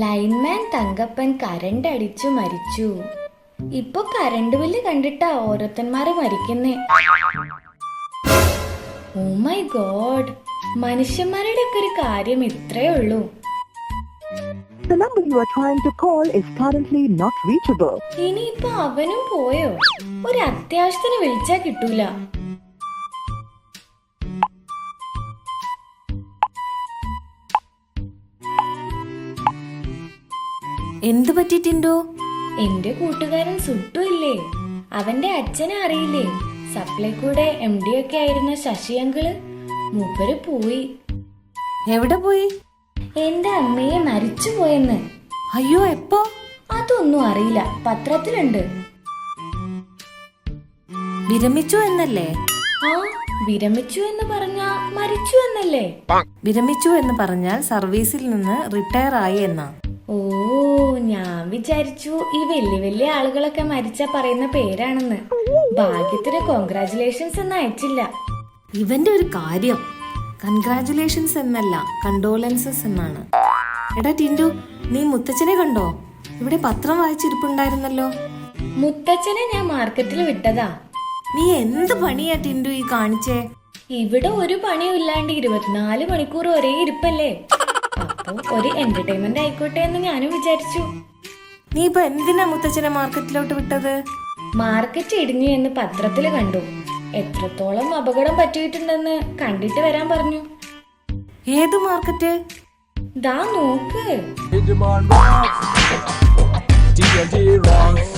Lineman Thankappan current അടിച്ചു മരിച്ചു. ഇപ്പൊ കരണ്ട് ബില്ല് കണ്ടിട്ടാ ഓരോരുത്തന്മാര് മരിക്കുന്നേ. ഓ മൈ ഗോഡ്, മനുഷ്യന്മാരുടെ ഒക്കെ ഒരു കാര്യം ഇത്രേ ഉള്ളൂ. The number you are trying to call is currently not reachable. ഇനിയിപ്പൊ അവനും പോയോ? ഒരു അത്യാവശ്യത്തിന് വിളിച്ചാ കിട്ടൂല. എന്ത് പറ്റിയിട്ടുണ്ടോ? എന്റെ കൂട്ടുകാരൻ സുട്ടു ഇല്ലേ, അവന്റെ അച്ഛനെ അറിയില്ലേ, സപ്ലൈക്കൂടെ MD ഒക്കെ ആയിരുന്ന ശശി അങ്കിള്, മൂപ്പര് പോയി. എവിടെ പോയി? എന്റെ അമ്മയെ മരിച്ചു പോയെന്ന്. അയ്യോ, എപ്പോ? അതൊന്നും അറിയില്ല, പത്രത്തിലുണ്ട്. വിരമിച്ചു എന്നല്ലേ? ആ, വിരമിച്ചു എന്ന് പറഞ്ഞാ മരിച്ചു എന്നല്ലേ? വിരമിച്ചു എന്ന് പറഞ്ഞാൽ സർവീസിൽ നിന്ന് റിട്ടയർ ആയി എന്നാ. ഓ, ഞാൻ വിചാരിച്ചു ഈ വലിയ വലിയ ആളുകളൊക്കെ മരിച്ച പറയുന്ന പേരാണെന്ന്. ഭാഗ്യത്തിന് കോൺഗ്രാറ്റുലേഷൻസ് എന്ന് അയച്ചില്ല. ഇവന്റെ ഒരു കാര്യം, കൺഗ്രാറ്റുലേഷൻസ് എന്നല്ല, കണ്ടോലൻസസ് എന്നാണ്. എടാ ടിൻഡു, നീ മുത്തച്ഛനെ കണ്ടോ? ഇവിടെ പത്രം വായിച്ചിരിപ്പുണ്ടായിരുന്നല്ലോ. മുത്തച്ഛനെ ഞാൻ മാർക്കറ്റിൽ വിട്ടതാ. നീ എന്ത് പണിയാ ടിൻഡു ഈ കാണിച്ചേ? ഇവിടെ ഒരു പണിയും ഇല്ലാണ്ട് 24 മണിക്കൂർ ഒരേ ഇരിപ്പല്ലേ, അപ്പൊ ഒരു എന്റർടൈൻമെന്റ് ആയിക്കോട്ടെ എന്ന് ഞാനും വിചാരിച്ചു. നീ ഇപ്പൊ എന്തിനാ മുത്തച്ഛനെ മാർക്കറ്റിലോട്ട് വിട്ടത്? മാർക്കറ്റ് ഇടിഞ്ഞു എന്ന് പത്രത്തില് കണ്ടു. എത്രത്തോളം അപകടം പറ്റിയിട്ടുണ്ടെന്ന് കണ്ടിട്ട് വരാൻ പറഞ്ഞു. ഏത് മാർക്കറ്റ്? ദാ നോക്ക്. TNT rocks.